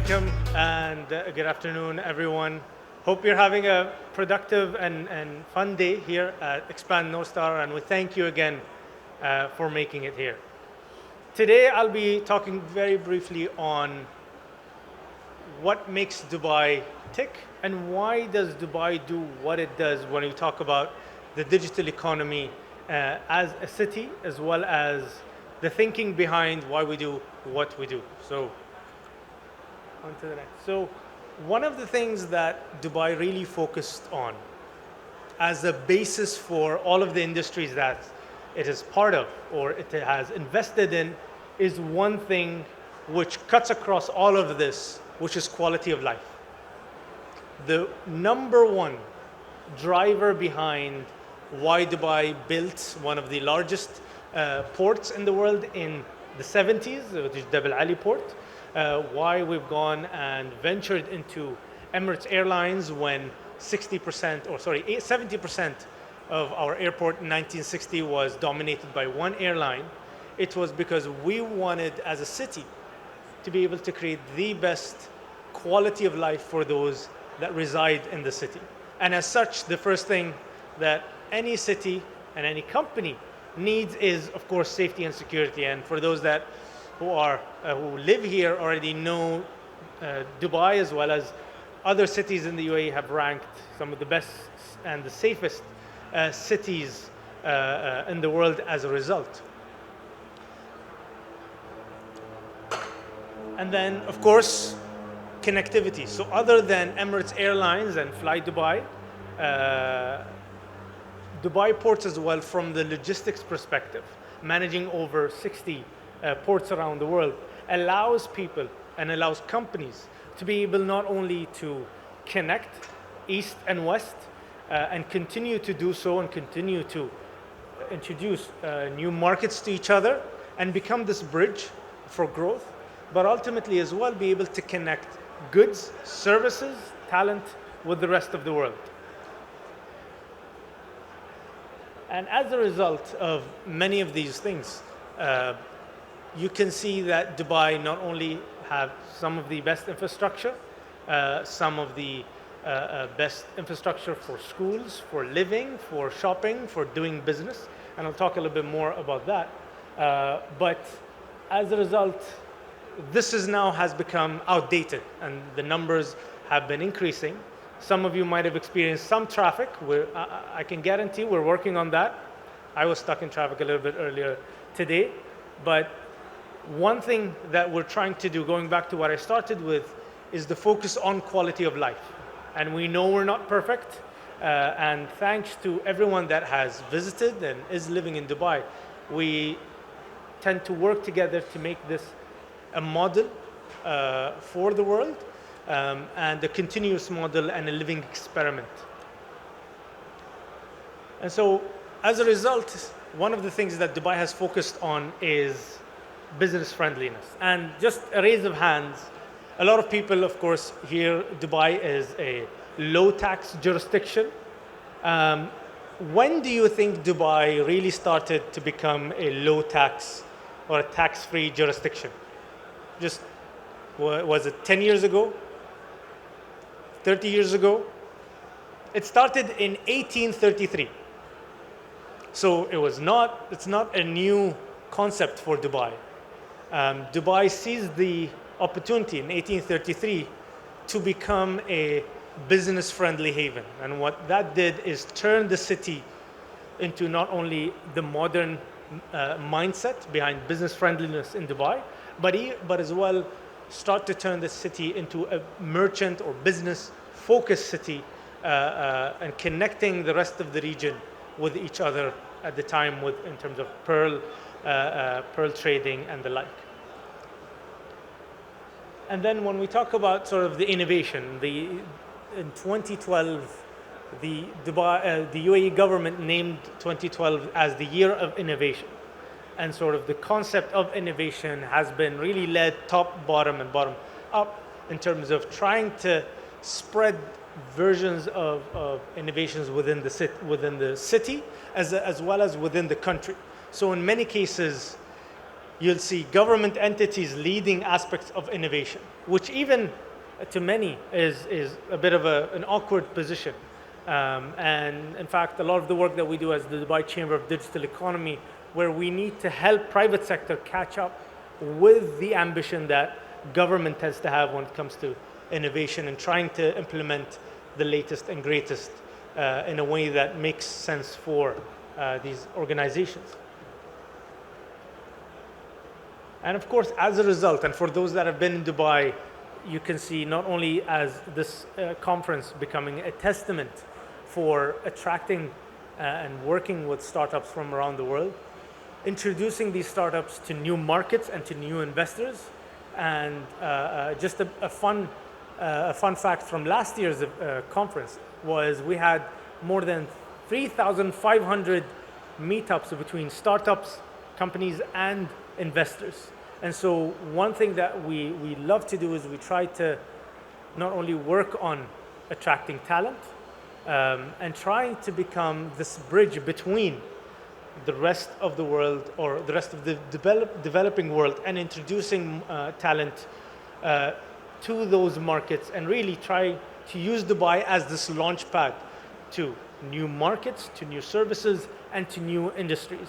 alaikum and good afternoon, everyone. Hope you're having a productive and fun day here at Expand No Star, and we thank you again for making it here. Today, I'll be talking very briefly on what makes Dubai tick and why does Dubai do what it does when we talk about the digital economy as a city, as well as the thinking behind why we do what we do. So, on to the next. So, one of the things that Dubai really focused on as a basis for all of the industries that it is part of or it has invested in is one thing which cuts across all of this, which is quality of life. The number one driver behind why Dubai built one of the largest ports in the world in the 70s, which is Jebel Ali port, why we've gone and ventured into Emirates Airlines when 70% of our airport in 1960 was dominated by one airline. It was because we wanted, as a city, to be able to create the best quality of life for those that reside in the city. And as such, the first thing that any city and any company needs is, of course, safety and security. And for those that who live here already know Dubai, as well as other cities in the UAE, have ranked some of the best and the safest cities in the world as a result. And then, of course, connectivity. So other than Emirates Airlines and Fly Dubai, Dubai ports as well, from the logistics perspective, managing over 60 ports around the world, allows people and allows companies to be able not only to connect east and west and continue to do so and continue to introduce new markets to each other and become this bridge for growth, but ultimately as well be able to connect goods, services, talent with the rest of the world. And as a result of many of these things, you can see that Dubai not only have some of the best infrastructure, some of the best infrastructure for schools, for living, for shopping, for doing business, and I'll talk a little bit more about that. But as a result, this has become outdated, and the numbers have been increasing. Some of you might have experienced some traffic. I can guarantee we're working on that. I was stuck in traffic a little bit earlier today, but one thing that we're trying to do, going back to what I started with, is the focus on quality of life. And we know we're not perfect, and thanks to everyone that has visited and is living in Dubai, we tend to work together to make this a model for the world, and a continuous model and a living experiment. And so, as a result, one of the things that Dubai has focused on is business friendliness. And just a raise of hands, a lot of people, of course, here Dubai is a low tax jurisdiction. When do you think Dubai really started to become a low tax or a tax-free jurisdiction? Just, was it 10 years ago? 30 years ago? It started in 1833. So it's not a new concept for Dubai. Dubai seized the opportunity in 1833 to become a business-friendly haven. And what that did is turn the city into not only the modern mindset behind business friendliness in Dubai, but as well start to turn the city into a merchant or business-focused city, and connecting the rest of the region with each other at the time in terms of pearl trading and the like. And then when we talk about sort of the innovation, in 2012, the UAE government named 2012 as the year of innovation. And sort of the concept of innovation has been really led top, bottom, and bottom up in terms of trying to spread versions of innovations within the city as well as within the country. So in many cases, you'll see government entities leading aspects of innovation, which even to many is a bit of an awkward position. And in fact, a lot of the work that we do as the Dubai Chamber of Digital Economy, where we need to help private sector catch up with the ambition that government tends to have when it comes to innovation and trying to implement the latest and greatest in a way that makes sense for these organizations. And of course, as a result, and for those that have been in Dubai, you can see not only as this conference becoming a testament for attracting and working with startups from around the world, introducing these startups to new markets and to new investors. And just a fun fact from last year's conference was we had more than 3,500 meetups between startups, companies, and investors. And so one thing that we love to do is we try to not only work on attracting talent and trying to become this bridge between the rest of the world or the rest of the developing world and introducing talent to those markets and really try to use Dubai as this launch pad to new markets, to new services, and to new industries.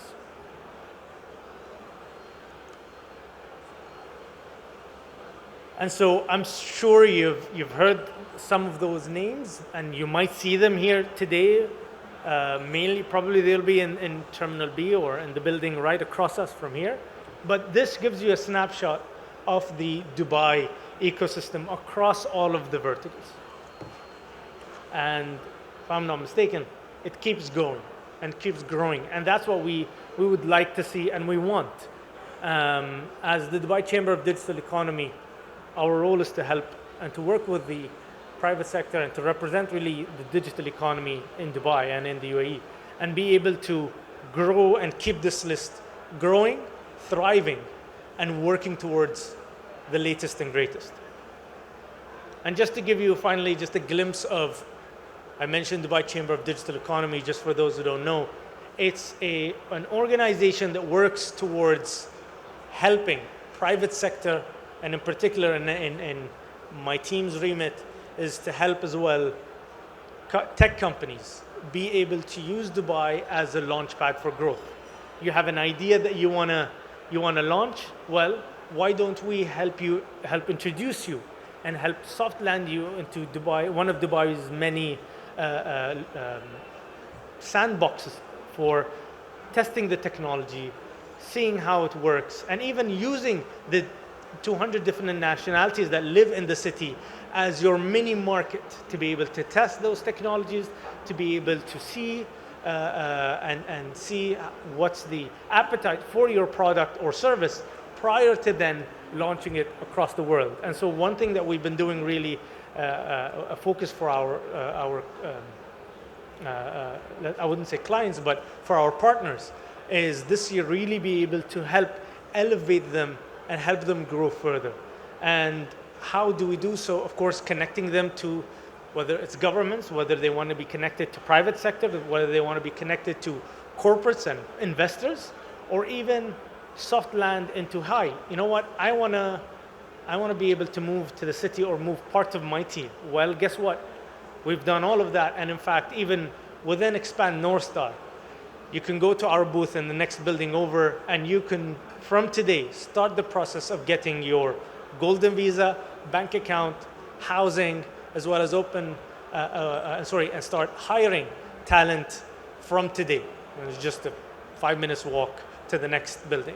And so I'm sure you've heard some of those names, and you might see them here today. Mainly, probably they'll be in Terminal B or in the building right across us from here. But this gives you a snapshot of the Dubai ecosystem across all of the verticals. And if I'm not mistaken, it keeps going and keeps growing. And that's what we would like to see and we want. As the Dubai Chamber of Digital Economy, our role is to help and to work with the private sector and to represent really the digital economy in Dubai and in the UAE and be able to grow and keep this list growing, thriving, and working towards the latest and greatest. And just to give you finally just a glimpse of, I mentioned Dubai Chamber of Digital Economy, just for those who don't know, it's an organization that works towards helping private sector, and in particular in my team's remit is to help as well tech companies be able to use Dubai as a launch pad for growth. You have an idea that you wanna launch, well, why don't we help introduce you and help soft land you into Dubai, one of Dubai's many sandboxes for testing the technology, seeing how it works, and even using the 200 different nationalities that live in the city as your mini market to be able to test those technologies, to be able to see and see what's the appetite for your product or service prior to then launching it across the world. And so one thing that we've been doing really a focus for our I wouldn't say clients, but for our partners, is this year really be able to help elevate them and help them grow further. And how do we do so? Of course, connecting them to whether it's governments, whether they want to be connected to private sector, whether they want to be connected to corporates and investors, or even soft land into hi, you know what, I want to be able to move to the city or move part of my team. Well, guess what? We've done all of that. And in fact, even within Expand North Star, you can go to our booth in the next building over and you can, from today, start the process of getting your golden visa, bank account, housing, as well as and start hiring talent from today. And it's just a 5 minutes walk to the next building.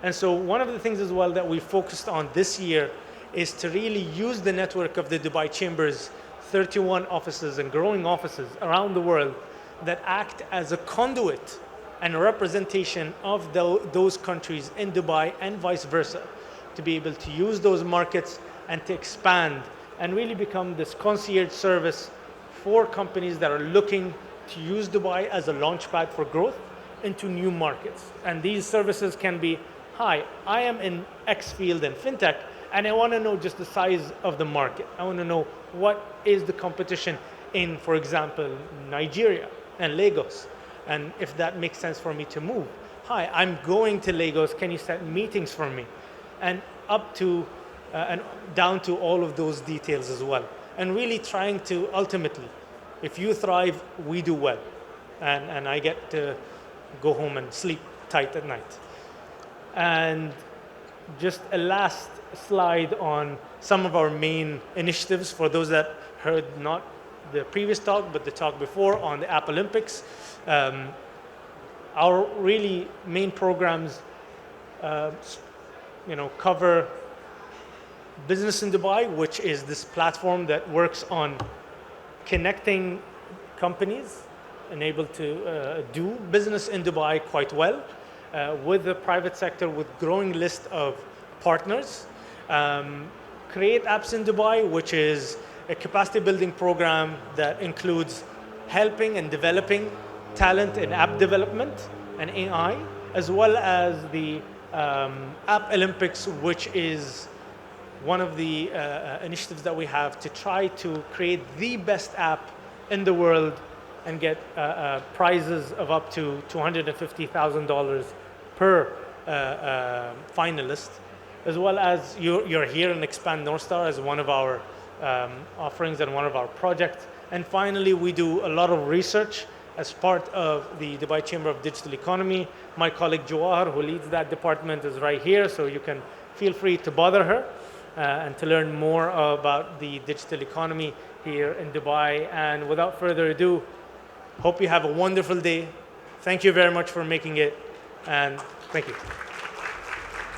And so one of the things as well that we focused on this year is to really use the network of the Dubai Chamber's 31 offices and growing offices around the world that act as a conduit and a representation of those countries in Dubai and vice versa, to be able to use those markets and to expand and really become this concierge service for companies that are looking to use Dubai as a launchpad for growth into new markets. And these services can be, hi, I am in X field in fintech, and I want to know just the size of the market. I want to know what is the competition in, for example, Nigeria and Lagos, and if that makes sense for me to move. hi, I'm going to Lagos, can you set meetings for me? And up to, and down to all of those details as well. And really trying to ultimately, if you thrive, we do well. And I get to go home and sleep tight at night. And just a last slide on some of our main initiatives for those that heard not the previous talk, but the talk before on the App Olympics. Our really main programs cover Business in Dubai, which is this platform that works on connecting companies and able to do business in Dubai quite well with the private sector, with growing list of partners. Create Apps in Dubai, which is a capacity building program that includes helping and developing talent in app development and AI, as well as the App Olympics, which is one of the initiatives that we have to try to create the best app in the world and get prizes of up to $250,000 per finalist, as well as you're here in Expand North Star as one of our offerings and one of our projects. And finally, we do a lot of research as part of the Dubai Chamber of Digital Economy. My colleague Jawahar, who leads that department, is right here, so you can feel free to bother her and to learn more about the digital economy here in Dubai. And without further ado, hope you have a wonderful day. Thank you very much for making it, and thank you.